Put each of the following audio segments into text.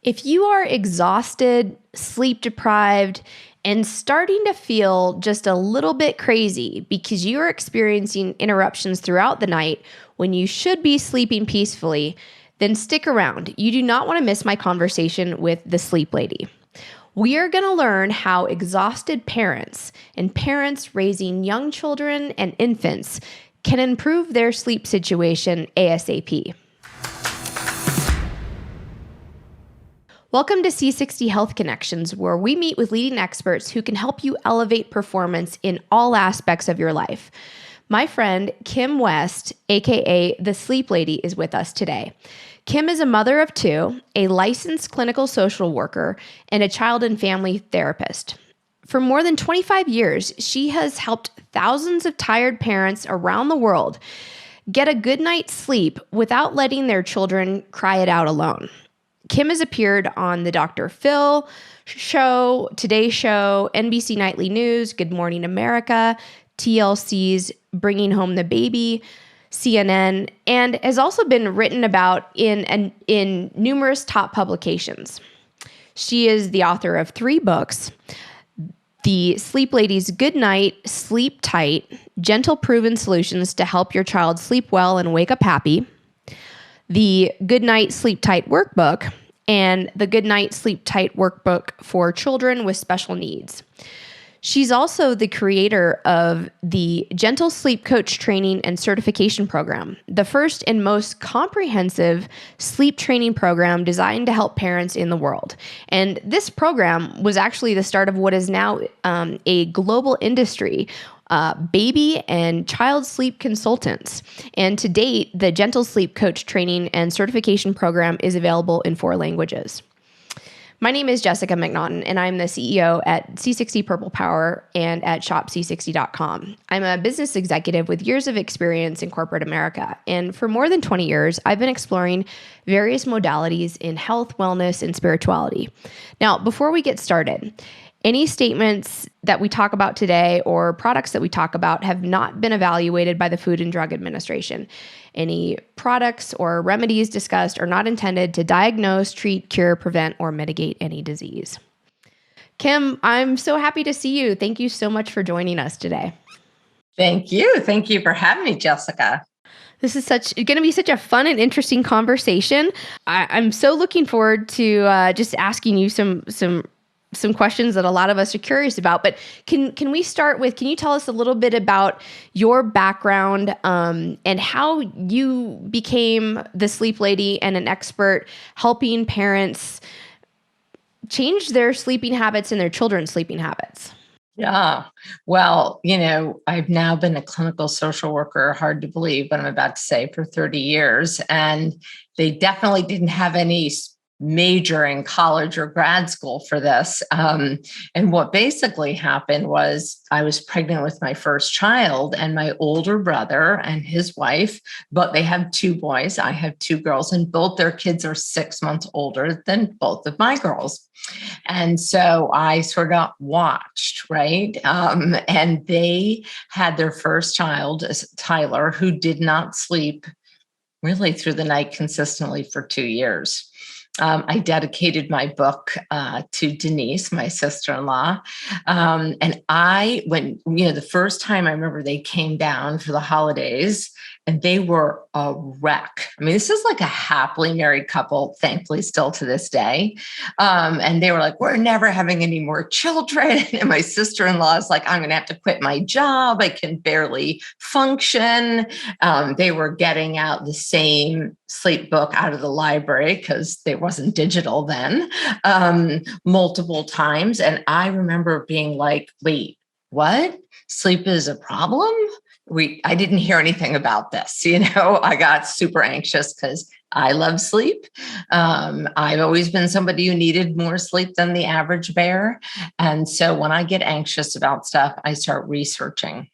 If you are exhausted, sleep deprived, and starting to feel just a little bit crazy because you are experiencing interruptions throughout the night when you should be sleeping peacefully, then stick around. You do not want to miss my conversation with the sleep lady. We are going to learn how exhausted parents and parents raising young children and infants can improve their sleep situation ASAP. Welcome to C60 Health Connections, where we meet with leading experts who can help you elevate performance in all aspects of your life. My friend, Kim West, aka the Sleep Lady, is with us today. Kim is a mother of two, a licensed clinical social worker, and a child and family therapist. For more than 25 years, she has helped thousands of tired parents around the world get a good night's sleep without letting their children cry it out alone. Kim has appeared on the Dr. Phil show, Today Show, NBC Nightly News, Good Morning America, TLC's Bringing Home the Baby, CNN, and has also been written about in numerous top publications. She is the author of 3 books: The Sleep Lady's Good Night, Sleep Tight, Gentle Proven Solutions to Help Your Child Sleep Well and Wake Up Happy, the Good Night Sleep Tight Workbook, and the Good Night Sleep Tight Workbook for Children with Special Needs. She's also the creator of the Gentle Sleep Coach Training and Certification Program, the first and most comprehensive sleep training program designed to help parents in the world. And this program was actually the start of what is now a global industry, baby and child sleep consultants. And to date, the Gentle Sleep Coach Training and Certification Program is available in 4 languages. My name is Jessica McNaughton, and I'm the CEO at C60 Purple Power and at shopc60.com. I'm a business executive with years of experience in corporate America. And for more than 20 years, I've been exploring various modalities in health, wellness, and spirituality. Now, before we get started, any statements that we talk about today or products that we talk about have not been evaluated by the Food and Drug Administration. Any products or remedies discussed are not intended to diagnose, treat, cure, prevent, or mitigate any disease. Kim, I'm so happy to see you. Thank you so much for joining us today. Thank you. Thank you for having me, Jessica. This is going to be such a fun and interesting conversation. I'm so looking forward to just asking you some questions that a lot of us are curious about. But can we start with, can you tell us a little bit about your background and how you became the sleep lady and an expert helping parents change their sleeping habits and their children's sleeping habits? Yeah. Well, I've now been a clinical social worker, hard to believe, but I'm about to say, for 30 years. And they definitely didn't have any major in college or grad school for this. And what basically happened was I was pregnant with my first child, and my older brother and his wife, but they have 2 boys. I have 2 girls, and both their kids are 6 months older than both of my girls. And so I sort of watched, right? And they had their first child, Tyler, who did not sleep really through the night consistently for 2 years. I dedicated my book to Denise, my sister-in-law. And the first time I remember they came down for the holidays, and they were a wreck. I mean, this is like a happily married couple, thankfully still to this day. And they were like, we're never having any more children. And my sister-in-law is like, I'm going to have to quit my job. I can barely function. They were getting out the same sleep book out of the library because it wasn't digital then, multiple times. And I remember being like, wait, what? Sleep is a problem? I didn't hear anything about this. I got super anxious because I love sleep. I've always been somebody who needed more sleep than the average bear. And so when I get anxious about stuff, I start researching.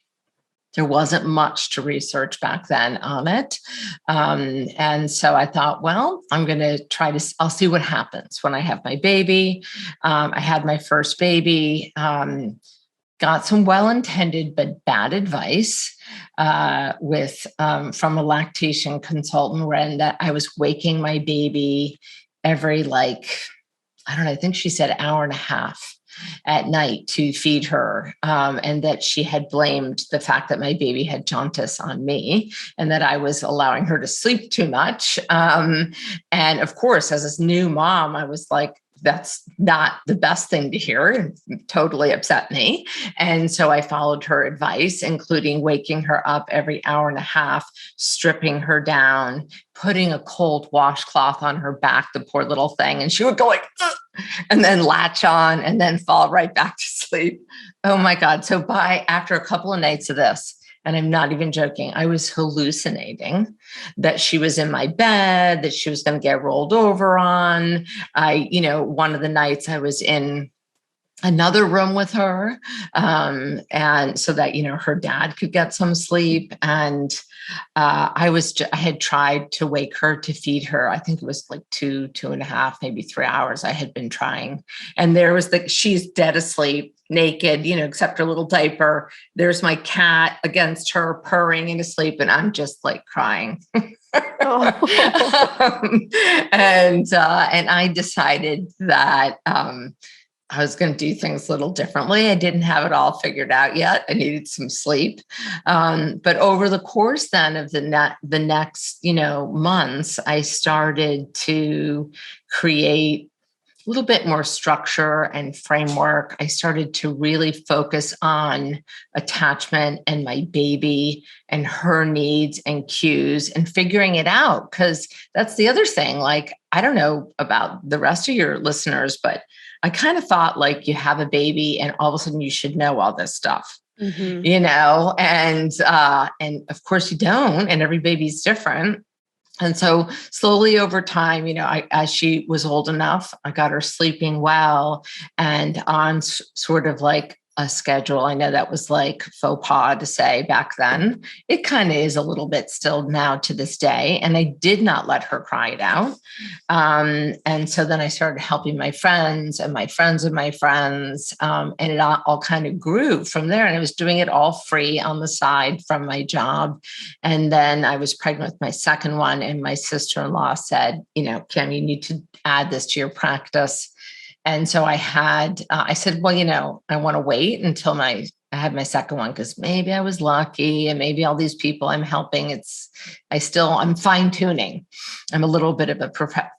There wasn't much to research back then on it. And so I thought, well, I'm going to I'll see what happens when I have my baby. I had my first baby. Got some well-intended but bad advice from a lactation consultant, when that I was waking my baby every I don't know, I think she said hour and a half at night to feed her, and that she had blamed the fact that my baby had jaundice on me and that I was allowing her to sleep too much. And of course, as this new mom, I was like, that's not the best thing to hear, and totally upset me. And so I followed her advice, including waking her up every hour and a half, stripping her down, putting a cold washcloth on her back, the poor little thing. And she would go like, ugh, and then latch on and then fall right back to sleep. Oh my God. So after a couple of nights of this, and I'm not even joking, I was hallucinating that she was in my bed, that she was going to get rolled over on. One of the nights I was in another room with her, and so that her dad could get some sleep. And I had tried to wake her to feed her. I think it was like 2.5, maybe 3 hours I had been trying. And she's dead asleep, naked, except her little diaper. There's my cat against her, purring and asleep, and I'm just like crying. And I decided that I was going to do things a little differently. I didn't have it all figured out yet. I needed some sleep. But over the course then of the next, months, I started to create a little bit more structure and framework. I started to really focus on attachment and my baby and her needs and cues and figuring it out. Because that's the other thing. Like, I don't know about the rest of your listeners, but I kind of thought like you have a baby and all of a sudden you should know all this stuff, Mm-hmm. and of course you don't, and every baby's different. And so slowly over time, as she was old enough, I got her sleeping well and on sort of like a schedule. I know that was like faux pas to say back then. It kind of is a little bit still now to this day. And I did not let her cry it out. And so then I started helping my friends and my friends of my friends. And it all kind of grew from there. And I was doing it all free on the side from my job. And then I was pregnant with my second one. And my sister-in-law said, Kim, you need to add this to your practice. And so I said, well, I want to wait until I had my second one, because maybe I was lucky and maybe all these people I'm helping, I'm fine tuning. I'm a little bit of a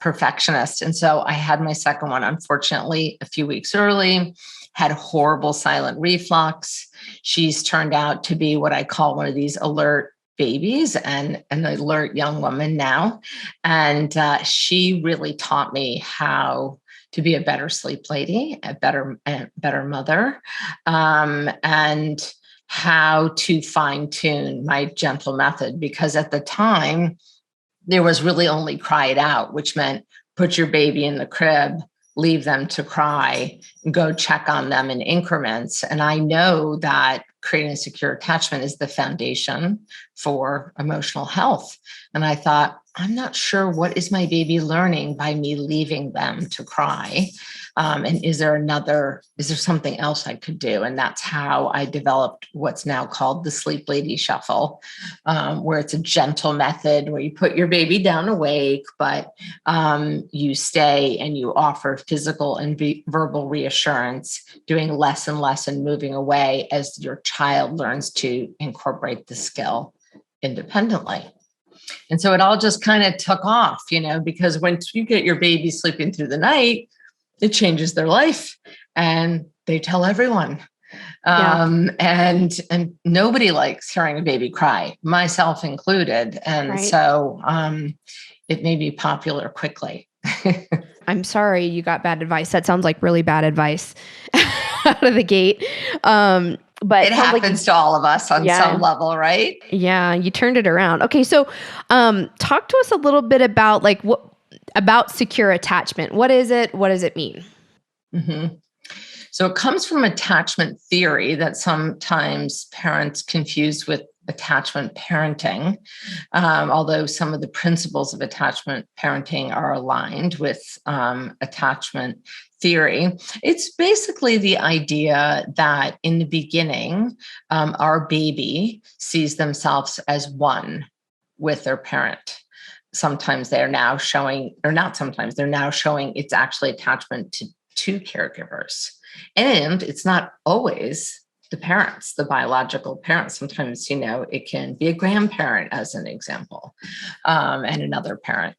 perfectionist. And so I had my second one, unfortunately, a few weeks early, had horrible silent reflux. She's turned out to be what I call one of these alert babies and an alert young woman now. And she really taught me how to be a better sleep lady, a better mother, and how to fine tune my gentle method. Because at the time, there was really only cry it out, which meant put your baby in the crib, leave them to cry, and go check on them in increments. And I know that creating a secure attachment is the foundation for emotional health. And I thought, I'm not sure what is my baby learning by me leaving them to cry. And is there something else I could do? And that's how I developed what's now called the Sleep Lady Shuffle, where it's a gentle method where you put your baby down awake, but you stay and you offer physical and verbal reassurance, doing less and less and moving away as your child learns to incorporate the skill independently. And so it all just kind of took off, because once you get your baby sleeping through the night, it changes their life, and they tell everyone. And nobody likes hearing a baby cry, myself included. And Right. So it made me popular quickly. I'm sorry you got bad advice. That sounds like really bad advice out of the gate. But it happens to all of us on some level, right? Yeah, you turned it around. Okay, so talk to us a little bit about about secure attachment. What is it? What does it mean? Mm-hmm. So it comes from attachment theory that sometimes parents confuse with attachment parenting, although some of the principles of attachment parenting are aligned with attachment theory. It's basically the idea that in the beginning, our baby sees themselves as one with their parent. sometimes they're now showing, or not sometimes, they're now showing it's actually attachment to two caregivers. And it's not always the parents, the biological parents. Sometimes, it can be a grandparent, as an example, and another parent.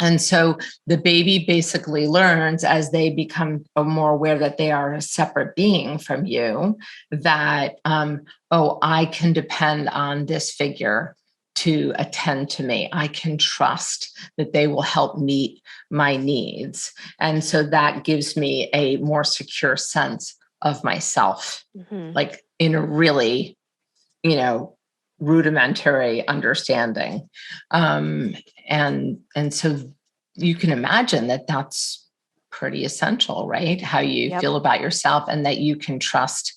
And so the baby basically learns, as they become more aware that they are a separate being from you, that, oh, I can depend on this figure to attend to me. I can trust that they will help meet my needs. And so that gives me a more secure sense of myself, like in a really, rudimentary understanding. And so you can imagine that that's pretty essential, right? How you feel about yourself, and that you can trust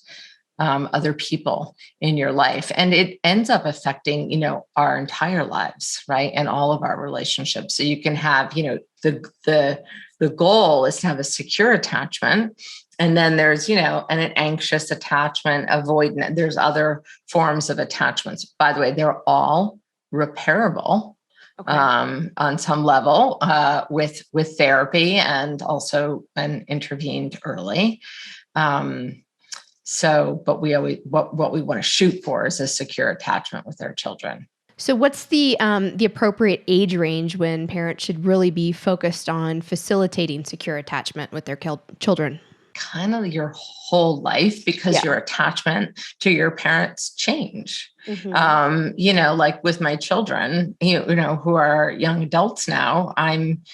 other people in your life. And it ends up affecting, our entire lives, right? And all of our relationships. So you can have, the goal is to have a secure attachment. And then there's, an anxious attachment, avoidant. There's other forms of attachments. By the way, they're all repairable. Okay. On some level, with therapy, and also when intervened early. But we always, what we want to shoot for is a secure attachment with our children. So what's the appropriate age range when parents should really be focused on facilitating secure attachment with their children? Kind of your whole life, because your attachment to your parents change. Like with my children, who are young adults now, I'm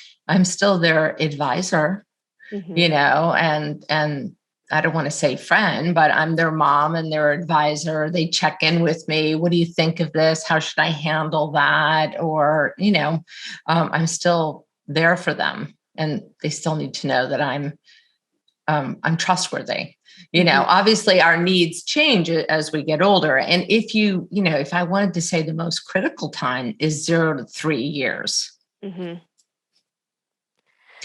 still their advisor, and I don't want to say friend, but I'm their mom and their advisor. They check in with me. What do you think of this? How should I handle that? Or, I'm still there for them, and they still need to know that I'm trustworthy. Obviously our needs change as we get older. And if I wanted to say the most critical time is 0 to 3 years. Because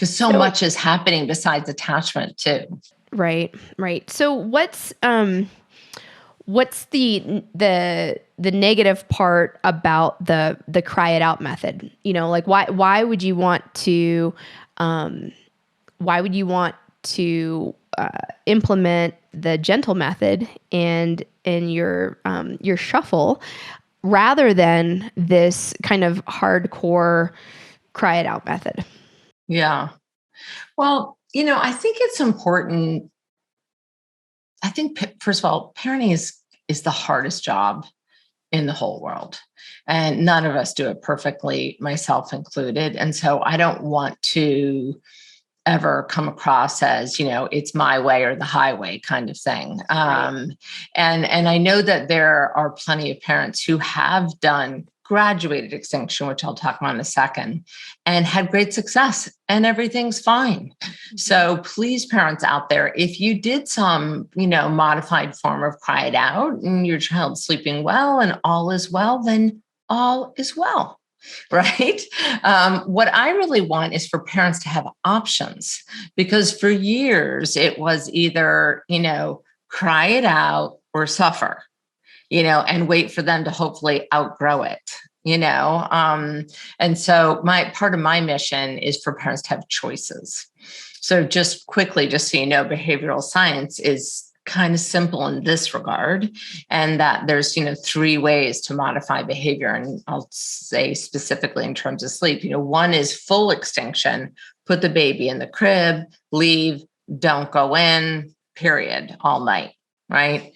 so much is happening besides attachment too. Right. So what's the negative part about the cry it out method? Like why would you want to implement the gentle method and in your shuffle, rather than this kind of hardcore cry it out method? Yeah. Well, I think it's important. I think, first of all, parenting is the hardest job in the whole world. And none of us do it perfectly, myself included. And so I don't want to ever come across as, it's my way or the highway kind of thing. Right. And I know that there are plenty of parents who have done graduated extinction, which I'll talk about in a second, and had great success, and everything's fine. So please, parents out there, if you did some, modified form of cry it out and your child's sleeping well and all is well, then all is well. Right. What I really want is for parents to have options, because for years it was either, cry it out or suffer, and wait for them to hopefully outgrow it, and so part of my mission is for parents to have choices. So just quickly, just so you know, behavioral science is kind of simple in this regard, and that there's 3 ways to modify behavior. And I'll say specifically in terms of sleep, one is full extinction, put the baby in the crib, leave, don't go in, period, all night. Right.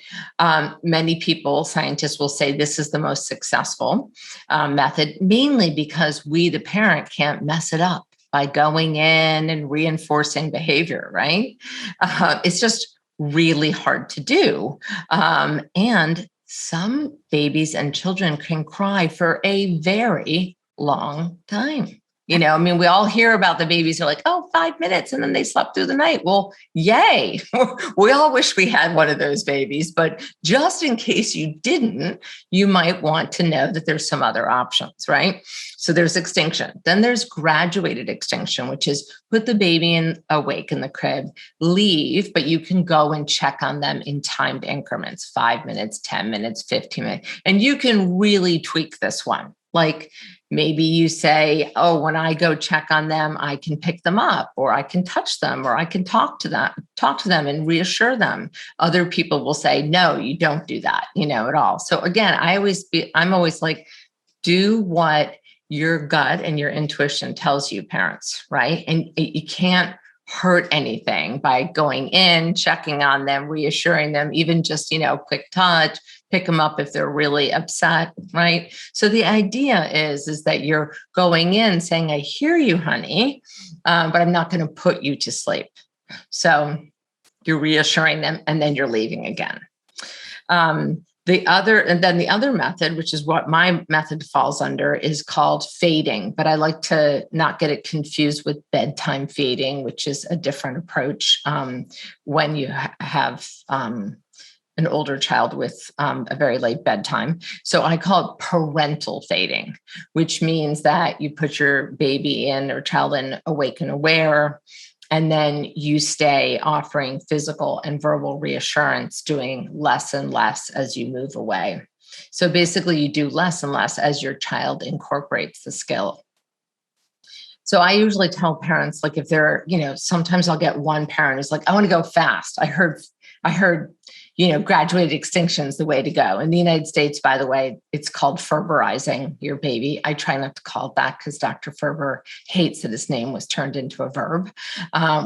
Many people, scientists will say this is the most successful method, mainly because we, the parent, can't mess it up by going in and reinforcing behavior. Right. It's just really hard to do. And some babies and children can cry for a very long time. We all hear about the babies who are like, oh, 5 minutes, and then they slept through the night. Well, yay. We all wish we had one of those babies, but just in case you didn't, you might want to know that there's some other options, right? So there's extinction. Then there's graduated extinction, which is put the baby awake in the crib, leave, but you can go and check on them in timed increments, 5 minutes, 10 minutes, 15 minutes, and you can really tweak this one. Like maybe you say, oh, when I go check on them, I can pick them up, or I can touch them, or I can talk to them and reassure them. Other people will say, no, you don't do that, at all. So again, I'm always like, do what your gut and your intuition tells you, parents, right? And you can't hurt anything by going in, checking on them, reassuring them, even just, quick touch, pick them up if they're really upset, right? So the idea is that you're going in saying, I hear you, honey, but I'm not going to put you to sleep. So you're reassuring them and then you're leaving again. The other method, which is what my method falls under, is called fading, but I like to not get it confused with bedtime fading, which is a different approach when you have an older child with a very late bedtime. So I call it parental fading, which means that you put your baby in or child in awake and aware, and then you stay offering physical and verbal reassurance, doing less and less as you move away. So basically, you do less and less as your child incorporates the skill. So I usually tell parents, like if they're, sometimes I'll get one parent who's like, I want to go fast. I heard, graduated extinction is the way to go. In the United States, by the way, it's called Ferberizing your baby. I try not to call it that because Dr. Ferber hates that his name was turned into a verb,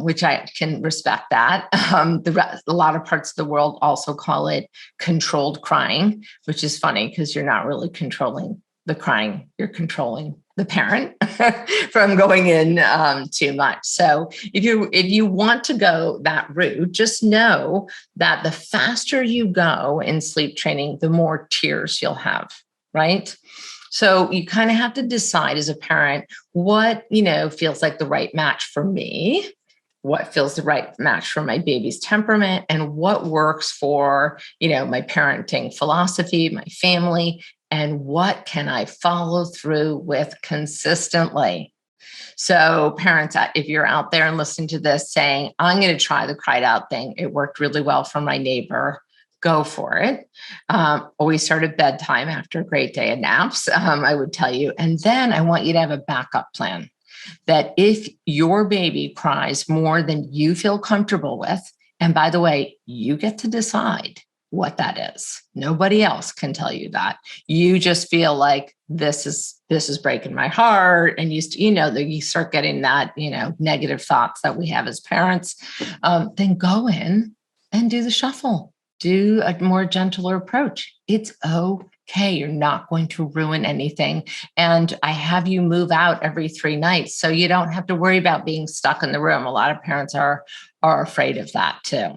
which I can respect that. A lot of parts of the world also call it controlled crying, which is funny because you're not really controlling the crying, you're controlling the parent from going in too much. So if you want to go that route, just know that the faster you go in sleep training, the more tears you'll have, right? So you kind of have to decide as a parent what, feels like the right match for me, what feels the right match for my baby's temperament, and what works for, my parenting philosophy, my family, and what can I follow through with consistently. So parents, if you're out there and listening to this saying, I'm going to try the cried out thing, it worked really well for my neighbor, go for it. Always start at bedtime after a great day of naps, I would tell you. And then I want you to have a backup plan that if your baby cries more than you feel comfortable with, and by the way, you get to decide what that is. Nobody else can tell you that. You just feel like this is breaking my heart, and you start getting that negative thoughts that we have as parents. Then go in and do the shuffle. Do a more gentler approach. It's okay. You're not going to ruin anything. And I have you move out every 3 nights, so you don't have to worry about being stuck in the room. A lot of parents are afraid of that too.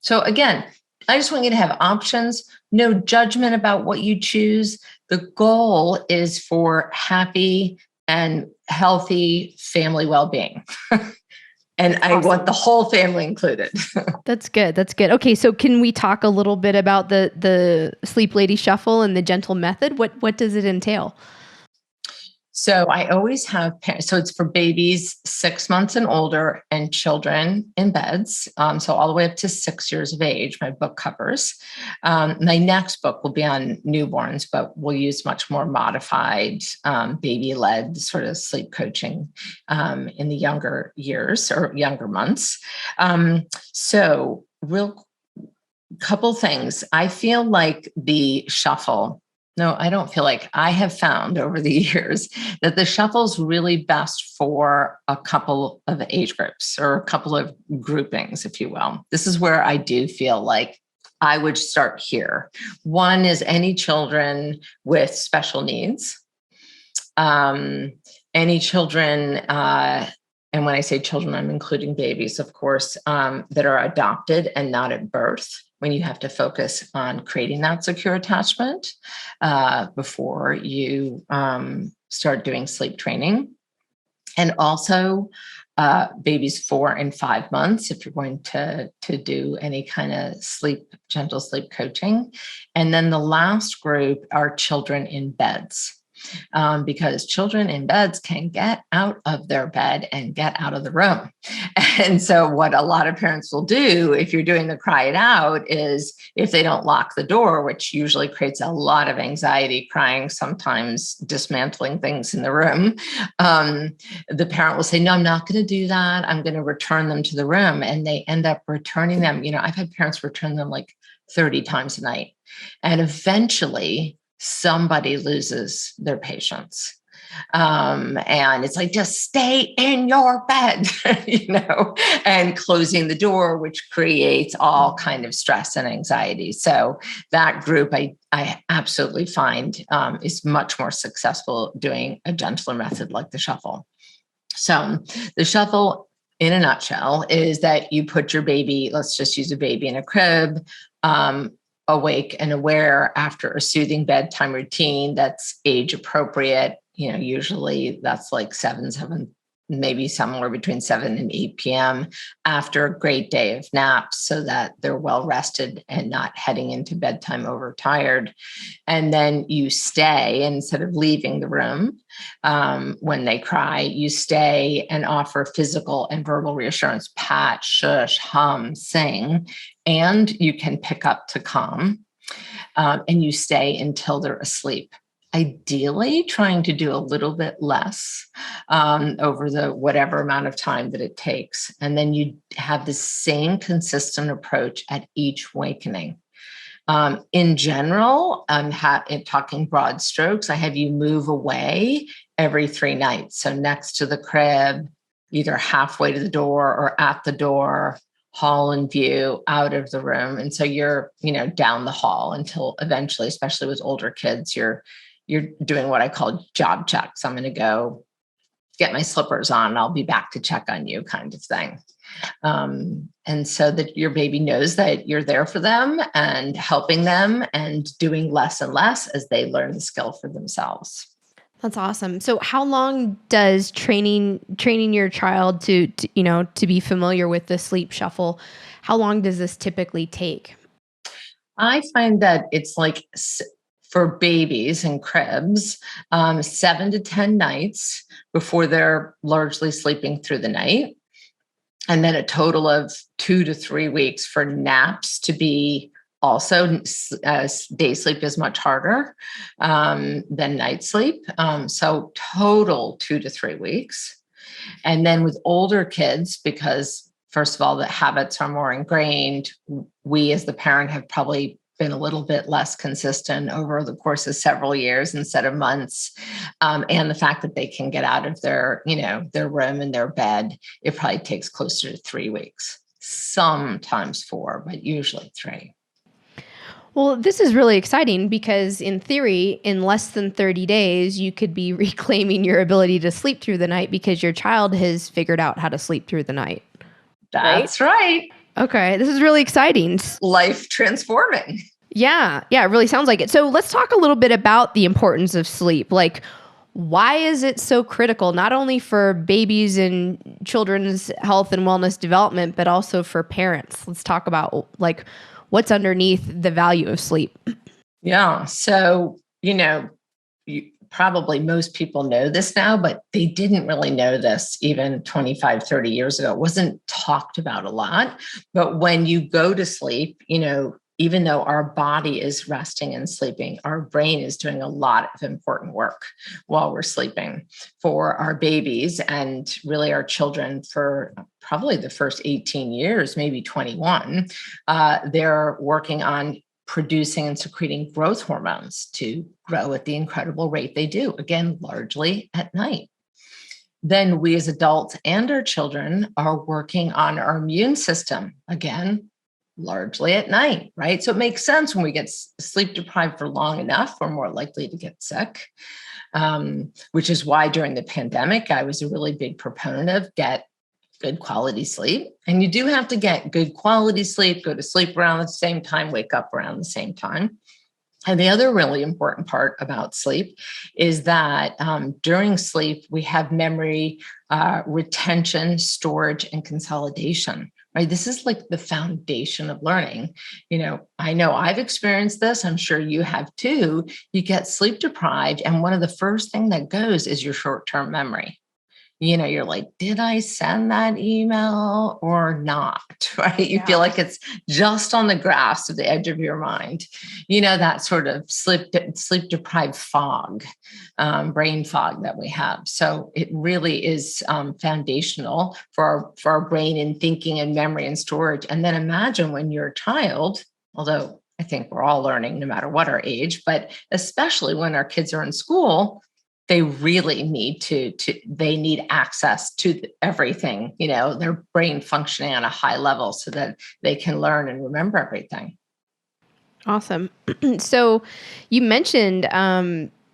So again, I just want you to have options, no judgment about what you choose. The goal is for happy and healthy family well-being. And I want the whole family included. That's good. That's good. Okay, so can we talk a little bit about the Sleep Lady Shuffle and the gentle method? What does it entail? So I always have, so it's for babies 6 months and older and children in beds. So all the way up to 6 years of age, my book covers. My next book will be on newborns, but we'll use much more modified baby-led sort of sleep coaching in the younger years or younger months. So real couple things. I feel like the shuffle, no, I don't feel like, I have found over the years that the shuffle is really best for a couple of age groups or a couple of groupings, if you will. This is where I do feel like I would start here. One is any children with special needs, any children, and when I say children, I'm including babies, of course, that are adopted and not at birth, when you have to focus on creating that secure attachment before you start doing sleep training. And also babies 4 and 5 months, if you're going to do any kind of gentle sleep coaching. And then the last group are children in beds. because children in beds can get out of their bed and get out of the room. And so what a lot of parents will do if you're doing the cry it out is if they don't lock the door, which usually creates a lot of anxiety, crying, sometimes dismantling things in the room, the parent will say, no, I'm not going to do that. I'm going to return them to the room. And they end up returning them. I've had parents return them like 30 times a night. And eventually somebody loses their patience. And it's like, just stay in your bed, and closing the door, which creates all kind of stress and anxiety. So that group I absolutely find is much more successful doing a gentler method like the shuffle. So the shuffle, in a nutshell, is that you put your baby, let's just use a baby in a crib, awake and aware after a soothing bedtime routine that's age appropriate. Usually that's like 7, maybe somewhere between 7 and 8 p.m. after a great day of naps so that they're well rested and not heading into bedtime overtired. And then you stay, instead of leaving the room when they cry, you stay and offer physical and verbal reassurance, pat, shush, hum, sing, and you can pick up to calm, and you stay until they're asleep. Ideally, trying to do a little bit less over the whatever amount of time that it takes. And then you have the same consistent approach at each awakening. In general, in talking broad strokes, I have you move away every 3 nights. So next to the crib, either halfway to the door or at the door, hall in view, out of the room. And so you're, down the hall until eventually, especially with older kids, you're doing what I call job checks. I'm going to go get my slippers on and I'll be back to check on you, kind of thing. And so that your baby knows that you're there for them and helping them and doing less and less as they learn the skill for themselves. That's awesome. So how long does training your child to be familiar with the sleep shuffle, how long does this typically take? I find that it's like, for babies in cribs, 7 to 10 nights before they're largely sleeping through the night. And then a total of 2 to 3 weeks for naps to be also, day sleep is much harder than night sleep. So total 2 to 3 weeks. And then with older kids, because first of all, the habits are more ingrained, we as the parent have probably been a little bit less consistent over the course of several years instead of months. And the fact that they can get out of their room and their bed, it probably takes closer to 3 weeks, sometimes 4, but usually 3. Well, this is really exciting because in theory, in less than 30 days, you could be reclaiming your ability to sleep through the night because your child has figured out how to sleep through the night. That's right. Okay, this is really exciting. Life transforming. Yeah, it really sounds like it. So let's talk a little bit about the importance of sleep. Like, why is it so critical, not only for babies and children's health and wellness development, but also for parents? Let's talk about what's underneath the value of sleep. Yeah. So, probably most people know this now, but they didn't really know this even 25, 30 years ago. It wasn't talked about a lot. But when you go to sleep, even though our body is resting and sleeping, our brain is doing a lot of important work while we're sleeping for our babies and really our children for probably the first 18 years, maybe 21. They're working on producing and secreting growth hormones to grow at the incredible rate they do, again, largely at night. Then we as adults and our children are working on our immune system, again, largely at night, right? So it makes sense when we get sleep deprived for long enough, we're more likely to get sick, which is why during the pandemic, I was a really big proponent of get good quality sleep. And you do have to get good quality sleep, go to sleep around the same time, wake up around the same time. And the other really important part about sleep is that during sleep, we have memory retention, storage, and consolidation. Right. This is like the foundation of learning. I know I've experienced this. I'm sure you have too. You get sleep deprived, and one of the first thing that goes is your short-term memory. You're like, did I send that email or not? Right. You feel Yeah. like it's just on the grass at the edge of your mind. That sort of sleep deprived fog, brain fog that we have. So it really is foundational for our brain and thinking and memory and storage. And then imagine when you're a child, although I think we're all learning no matter what our age, but especially when our kids are in school, they really need they need access to everything, their brain functioning on a high level so that they can learn and remember everything. Awesome. So you mentioned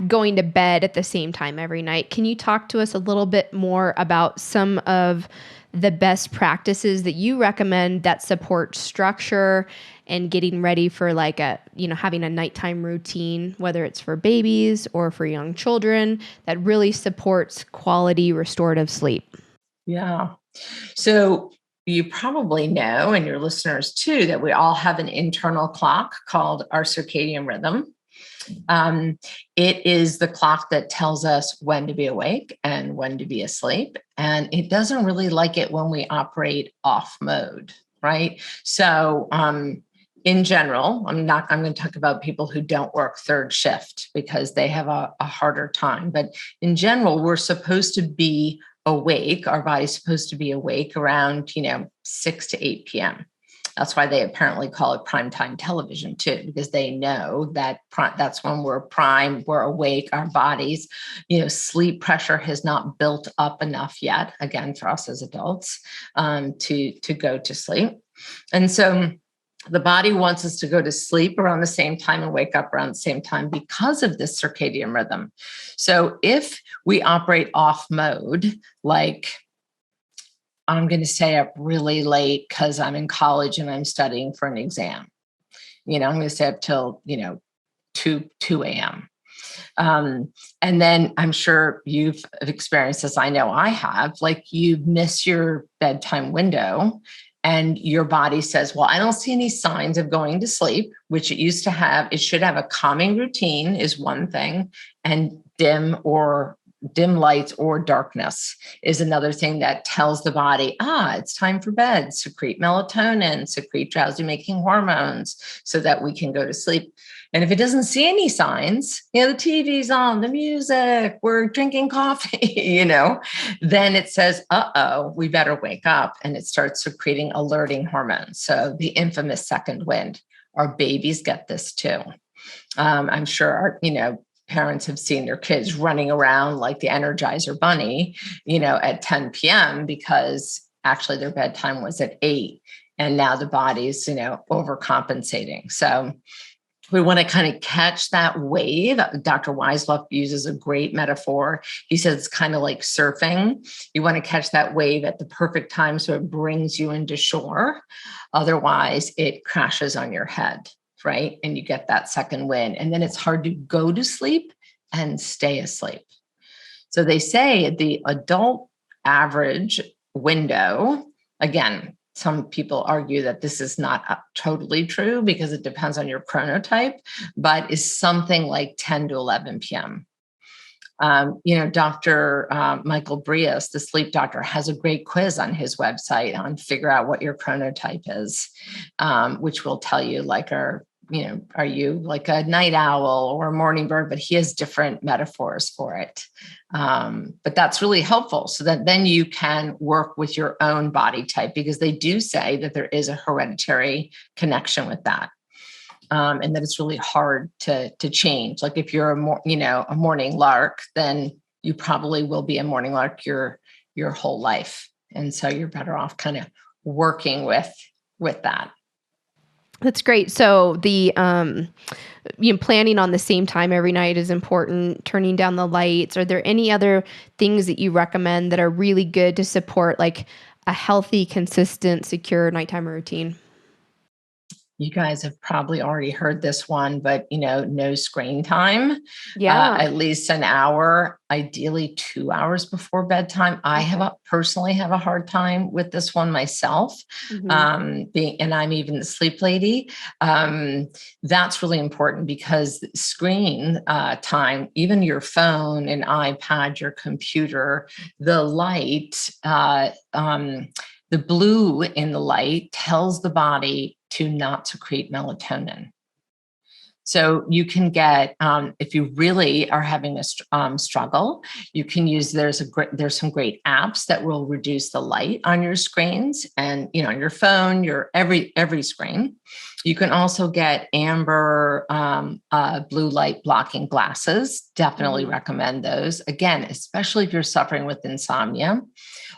going to bed at the same time every night. Can you talk to us a little bit more about some of the best practices that you recommend that support structure and getting ready for like having a nighttime routine, whether it's for babies or for young children, that really supports quality restorative sleep? Yeah. So you probably know, and your listeners too, that we all have an internal clock called our circadian rhythm. Um, it is the clock that tells us when to be awake and when to be asleep. And it doesn't really like it when we operate off mode, right? So, in general, I'm going to talk about people who don't work third shift because they have a harder time. But in general, we're supposed to be awake. Our body's supposed to be awake around, 6 to 8 p.m. That's why they apparently call it primetime television too, because they know that that's when we're prime, we're awake, our bodies, sleep pressure has not built up enough yet, again, for us as adults, to go to sleep. And so the body wants us to go to sleep around the same time and wake up around the same time because of this circadian rhythm. So if we operate off mode, like I'm going to stay up really late because I'm in college and I'm studying for an exam. I'm going to stay up till, 2 a.m. And then I'm sure you've experienced this. I know I have, like you miss your bedtime window and your body says, well, I don't see any signs of going to sleep, which it used to have. It should have a calming routine is one thing, and dim lights or darkness is another thing that tells the body, it's time for bed, secrete melatonin, secrete drowsy making hormones so that we can go to sleep. And if it doesn't see any signs, the TV's on, the music, we're drinking coffee, then it says, we better wake up. And it starts secreting alerting hormones. So the infamous second wind. Our babies get this too. I'm sure our, parents have seen their kids running around like the Energizer Bunny, at 10 p.m. because actually their bedtime was at 8. And now the body's, overcompensating. So we want to kind of catch that wave. Dr. Weisloff uses a great metaphor. He says it's kind of like surfing. You want to catch that wave at the perfect time so it brings you into shore. Otherwise, it crashes on your head, right? And you get that second wind. And then it's hard to go to sleep and stay asleep. So they say the adult average window, again, some people argue that this is not totally true because it depends on your chronotype, but is something like 10 to 11 p.m. Dr. Michael Brias, the sleep doctor, has a great quiz on his website on figure out what your chronotype is, which will tell you are you like a night owl or a morning bird? But he has different metaphors for it. But that's really helpful so that then you can work with your own body type, because they do say that there is a hereditary connection with that. And that it's really hard to change. Like if you're a morning lark, then you probably will be a morning lark your whole life. And so you're better off kind of working with that. That's great. So the planning on the same time every night is important. Turning down the lights. Are there any other things that you recommend that are really good to support like a healthy, consistent, secure nighttime routine? You guys have probably already heard this one, but no screen time, Yeah. at least an hour, ideally 2 hours before bedtime. Personally have a hard time with this one myself, and I'm even the sleep lady. That's really important because screen time, even your phone, an iPad, your computer, the light, the blue in the light tells the body to not secrete melatonin. So you can get, if you really are having a struggle, you can use, there's some great apps that will reduce the light on your screens and, on your phone, your every screen. You can also get amber blue light blocking glasses. Definitely recommend those. Again, especially if you're suffering with insomnia.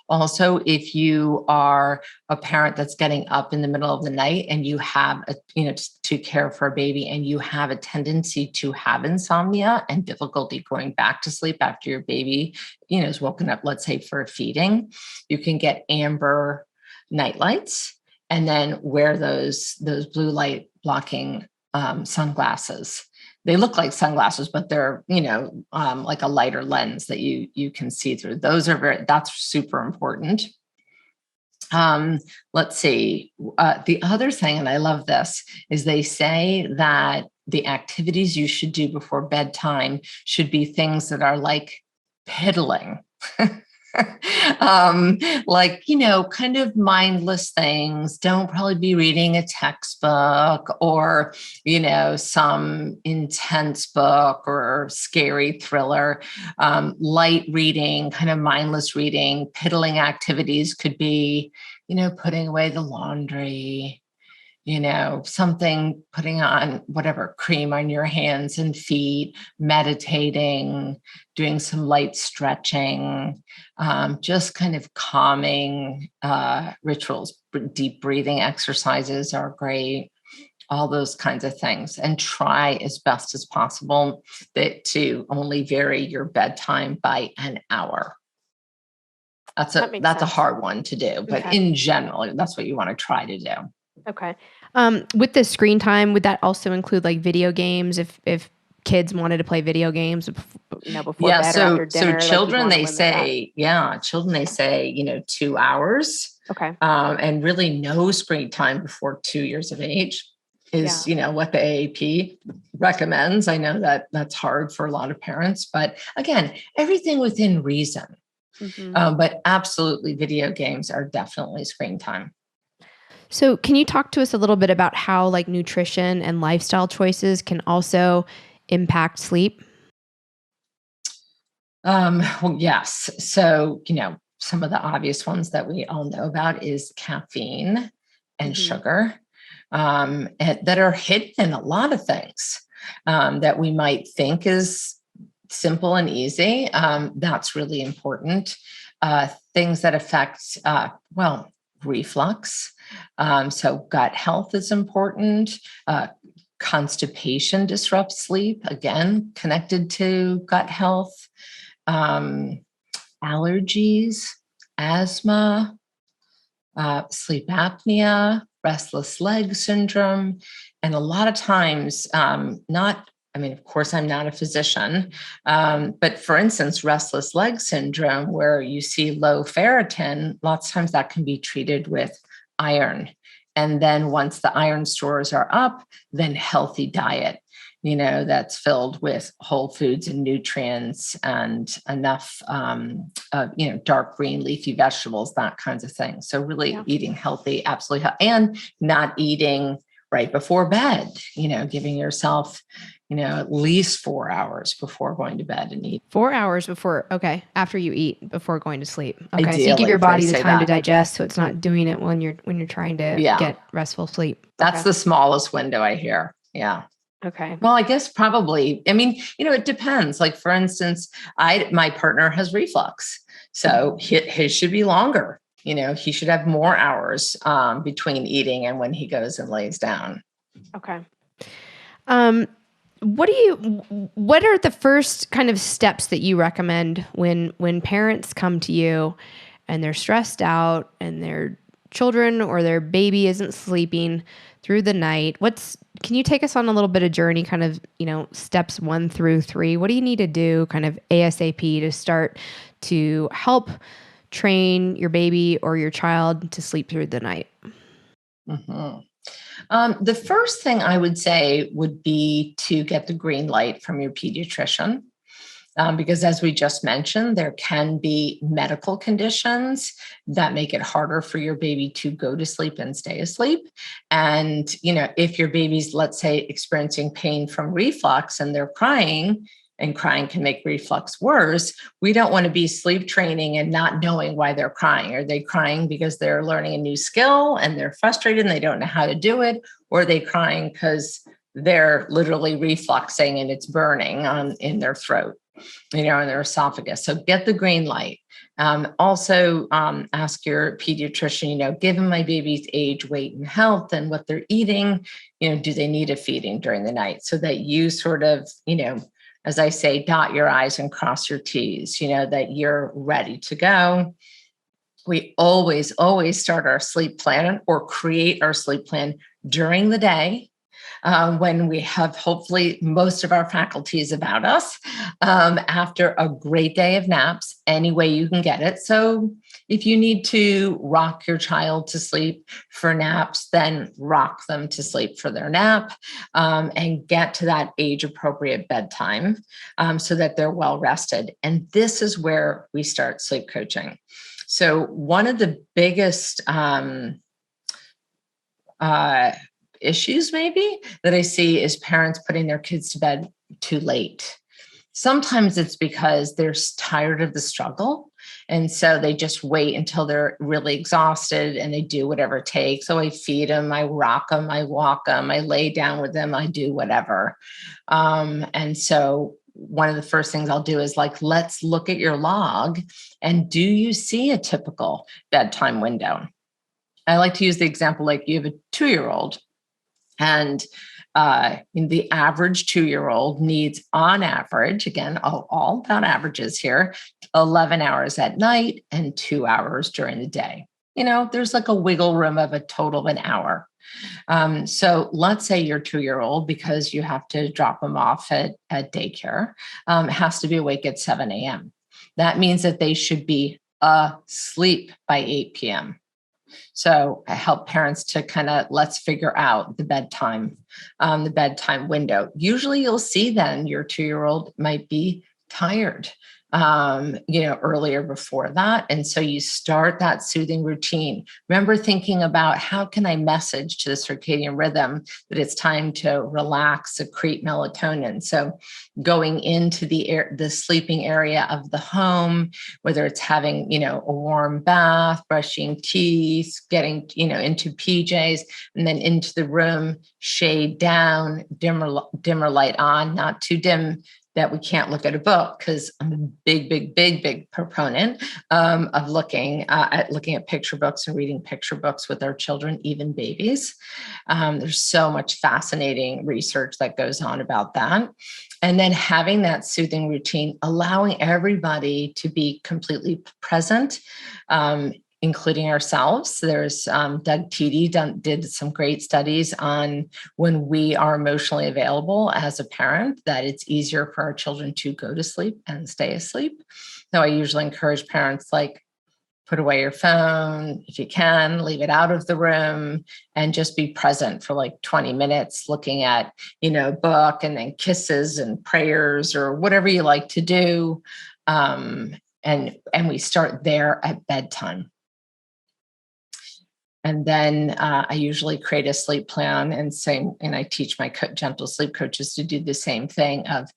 Also, if you are a parent that's getting up in the middle of the night and you have to care for a baby and you have a tendency to have insomnia and difficulty going back to sleep after your baby, is woken up, let's say for feeding, you can get amber night lights and then wear those blue light blocking sunglasses. They look like sunglasses, but they're, like a lighter lens that you can see through. That's super important. Let's see. The other thing, and I love this, is they say that the activities you should do before bedtime should be things that are like piddling. Like, kind of mindless things. Don't probably be reading a textbook or, some intense book or scary thriller. Light reading, kind of mindless reading, piddling activities could be, putting away the laundry, something, putting on whatever cream on your hands and feet, meditating, doing some light stretching, just kind of calming rituals. Deep breathing exercises are great. All those kinds of things, and try as best as possible to only vary your bedtime by an hour. That's a hard one to do, but in general, that's what you want to try to do. Okay. With the screen time, would that also include like video games? If kids wanted to play video games, before bed or after dinner? So children, they say, 2 hours. Okay. And really no screen time before 2 years of age is, what the AAP recommends. I know that that's hard for a lot of parents, but again, everything within reason. But absolutely, video games are definitely screen time. So can you talk to us a little bit about how like nutrition and lifestyle choices can also impact sleep? Well, yes. So, some of the obvious ones that we all know about is caffeine and sugar, that are hidden in a lot of things that we might think is simple and easy. That's really important. Things that affect, reflux. So gut health is important. Constipation disrupts sleep, again, connected to gut health. Allergies, asthma, sleep apnea, restless leg syndrome. And a lot of times, of course, I'm not a physician, but for instance, restless leg syndrome, where you see low ferritin, lots of times that can be treated with iron. And then once the iron stores are up, then healthy diet, that's filled with whole foods and nutrients and enough, dark green leafy vegetables, that kinds of things. So really eating healthy, absolutely, and not eating right before bed, giving yourself, at least 4 hours before going to bed and eat. 4 hours before, after you eat, before going to sleep. Okay, ideally, so you give your body the time to digest, so it's not doing it when you're trying to get restful sleep. That's the smallest window I hear. Yeah. Okay. Well, I guess probably, it depends. Like, for instance, my partner has reflux, so his should be longer. He should have more hours between eating and when he goes and lays down. Okay. What are the first kind of steps that you recommend when parents come to you and they're stressed out and they're children or their baby isn't sleeping through the night, can you take us on a little bit of journey, kind of, steps 1 through 3? What do you need to do kind of ASAP to start to help train your baby or your child to sleep through the night? Mhm. The first thing I would say would be to get the green light from your pediatrician. Because as we just mentioned, there can be medical conditions that make it harder for your baby to go to sleep and stay asleep. And, if your baby's, let's say, experiencing pain from reflux and they're crying, and crying can make reflux worse, we don't want to be sleep training and not knowing why they're crying. Are they crying because they're learning a new skill and they're frustrated and they don't know how to do it? Or are they crying because they're literally refluxing and it's burning in their throat, in their esophagus? So get the green light. Also, ask your pediatrician, given my baby's age, weight, and health and what they're eating, do they need a feeding during the night? So that you sort of, as I say, dot your I's and cross your T's, that you're ready to go. We always, always start our sleep plan or create our sleep plan during the day, when we have hopefully most of our faculties about us, after a great day of naps, any way you can get it. So if you need to rock your child to sleep for naps, then rock them to sleep for their nap, and get to that age appropriate bedtime, so that they're well rested. And this is where we start sleep coaching. So one of the biggest issues maybe that I see is parents putting their kids to bed too late. Sometimes it's because they're tired of the struggle. And so they just wait until they're really exhausted and they do whatever it takes. So I feed them, I rock them, I walk them, I lay down with them, I do whatever. And so one of the first things I'll do is let's look at your log and do you see a typical bedtime window? I like to use the example, you have a 2-year-old. And the average 2-year-old needs, on average, again, all about averages here, 11 hours at night and 2 hours during the day. There's a wiggle room of a total of an hour. So let's say your 2-year-old, because you have to drop them off at daycare, has to be awake at 7 a.m. That means that they should be asleep by 8 p.m. So I help parents to kind of let's figure out the bedtime window. Usually you'll see then your 2-year-old might be tired, earlier before that. And so you start that soothing routine. Remember thinking about how can I message to the circadian rhythm that it's time to relax, secrete melatonin. So going into the sleeping area of the home, whether it's having, a warm bath, brushing teeth, getting, into PJs, and then into the room, shade down, dimmer light on, not too dim that we can't look at a book, because I'm a big proponent of looking at picture books and reading picture books with our children, even babies. There's so much fascinating research that goes on about that. And then having that soothing routine, allowing everybody to be completely present, including ourselves. There's Doug Teedy did some great studies on when we are emotionally available as a parent, that it's easier for our children to go to sleep and stay asleep. So I usually encourage parents, put away your phone if you can, leave it out of the room, and just be present for 20 minutes looking at, a book, and then kisses and prayers or whatever you like to do. And we start there at bedtime. And then I usually create a sleep plan and I teach my gentle sleep coaches to do the same thing of,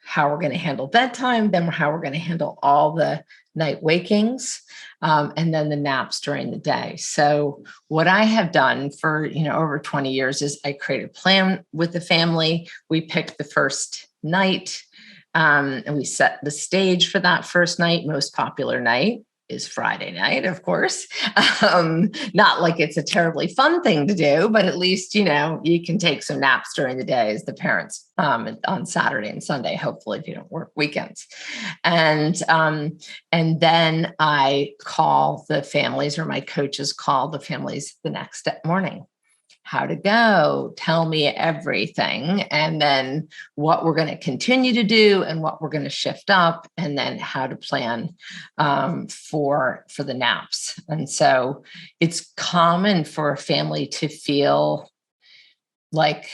how we're going to handle bedtime, then how we're going to handle all the night wakings, and then the naps during the day. So what I have done for, over 20 years is I create a plan with the family. We pick the first night, and we set the stage for that first night, most popular night. is Friday night, of course. Not like it's a terribly fun thing to do, but at least, you can take some naps during the day as the parents on Saturday and Sunday, hopefully if you don't work weekends. And then I call the families, or my coaches call the families the next morning. How to go, tell me everything, and then what we're going to continue to do and what we're going to shift up, and then how to plan for the naps. And so it's common for a family to feel like,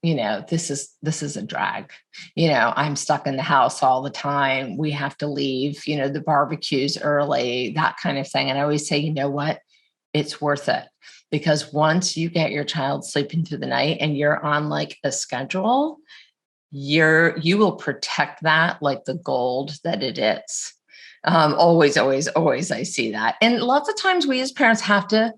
this is a drag. I'm stuck in the house all the time. We have to leave, the barbecues early, that kind of thing. And I always say, you know what? It's worth it. Because once you get your child sleeping through the night and you're on like a schedule, you will protect that like the gold that it is. Always, always, always, I see that. And lots of times we as parents have to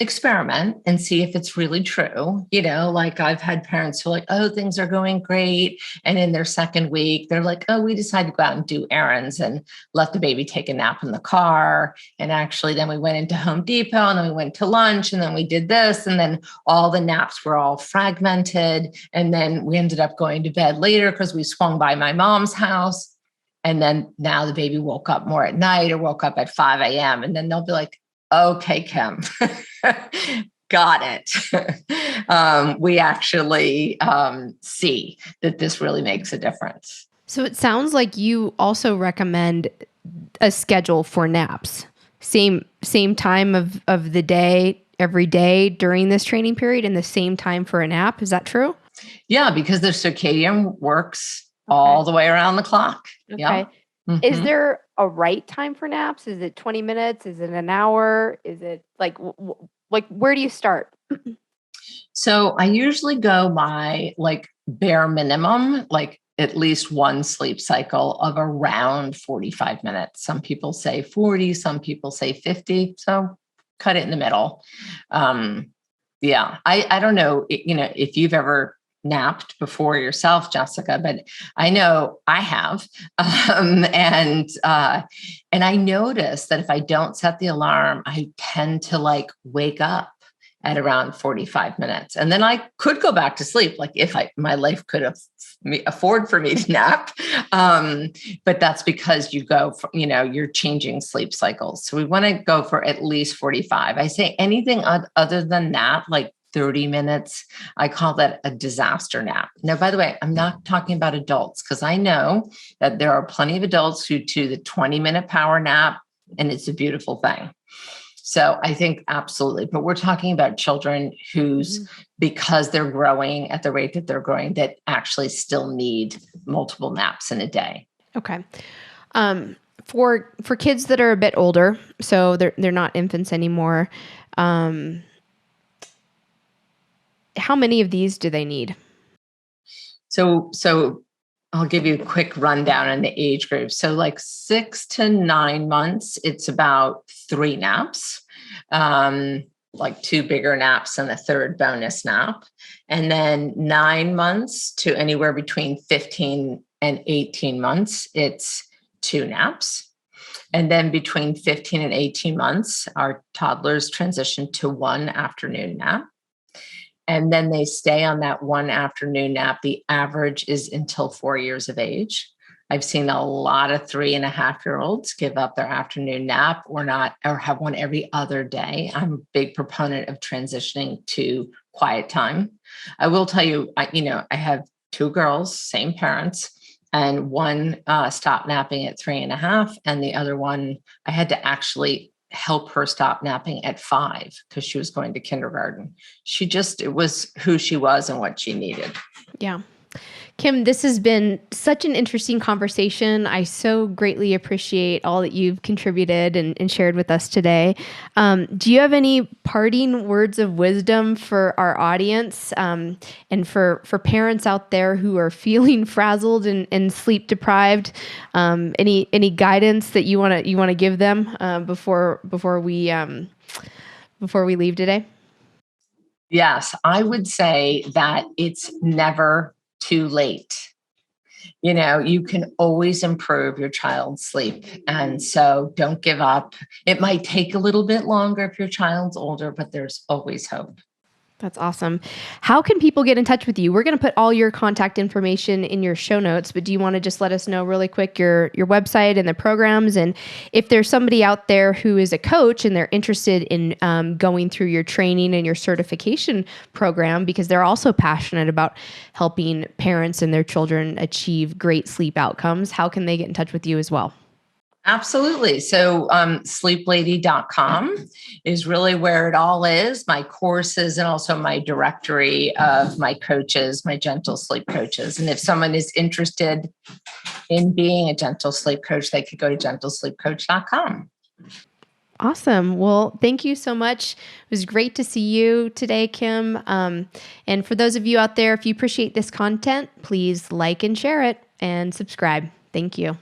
experiment and see if it's really true. Like I've had parents who are like, oh, things are going great. And in their second week, they're like, oh, we decided to go out and do errands and let the baby take a nap in the car. And actually, then we went into Home Depot and then we went to lunch and then we did this. And then all the naps were all fragmented. And then we ended up going to bed later because we swung by my mom's house. And then now the baby woke up more at night or woke up at 5 a.m. And then they'll be like, okay, Kim, got it. We actually see that this really makes a difference. So it sounds like you also recommend a schedule for naps. Same time of the day, every day during this training period, and the same time for a nap. Is that true? Yeah, because the circadian works all the way around the clock. Okay. Yeah. Mm-hmm. Is there a right time for naps? Is it 20 minutes? Is it an hour? Is it like where do you start? So I usually go by like bare minimum, like at least one sleep cycle of around 45 minutes. Some people say 40, some people say 50. So cut it in the middle. Yeah, I don't know, if you've ever napped before yourself, Jessica, but I know I have. And I notice that if I don't set the alarm, I tend to like wake up at around 45 minutes. And then I could go back to sleep, like if my life could afford for me to nap. But that's because you go for, you're changing sleep cycles. So we want to go for at least 45. I say anything other than that, like 30 minutes, I call that a disaster nap. Now, by the way, I'm not talking about adults because I know that there are plenty of adults who do the 20-minute power nap, and it's a beautiful thing. So I think absolutely, but we're talking about children who's, because they're growing at the rate that they're growing, that actually still need multiple naps in a day. Okay. For kids that are a bit older, so they're not infants anymore, how many of these do they need? So I'll give you a quick rundown on the age group. So like 6 to 9 months, it's about 3 naps, like 2 bigger naps and a third bonus nap. And then 9 months to anywhere between 15 and 18 months, it's 2 naps. And then between 15 and 18 months, our toddlers transition to 1 afternoon nap. And then they stay on that 1 afternoon nap. The average is until 4 years of age. I've seen a lot of 3.5-year-olds give up their afternoon nap or have one every other day. I'm a big proponent of transitioning to quiet time. I will tell you, I have 2 girls, same parents, and one stopped napping at 3.5, and the other one, I had to actually help her stop napping at 5 because she was going to kindergarten. It was who she was and what she needed. Yeah. Kim, this has been such an interesting conversation. I so greatly appreciate all that you've contributed and shared with us today. Do you have any parting words of wisdom for our audience and for parents out there who are feeling frazzled and sleep deprived? Any guidance that you want to give them before we leave today? Yes, I would say that it's never too late. You can always improve your child's sleep. And so don't give up. It might take a little bit longer if your child's older, but there's always hope. That's awesome. How can people get in touch with you? We're going to put all your contact information in your show notes, but do you want to just let us know really quick your website and the programs? And if there's somebody out there who is a coach and they're interested in going through your training and your certification program, because they're also passionate about helping parents and their children achieve great sleep outcomes, how can they get in touch with you as well? Absolutely. So sleeplady.com is really where it all is. My courses and also my directory of my coaches, my gentle sleep coaches. And if someone is interested in being a gentle sleep coach, they could go to gentlesleepcoach.com. Awesome. Well, thank you so much. It was great to see you today, Kim. And for those of you out there, if you appreciate this content, please like and share it and subscribe. Thank you.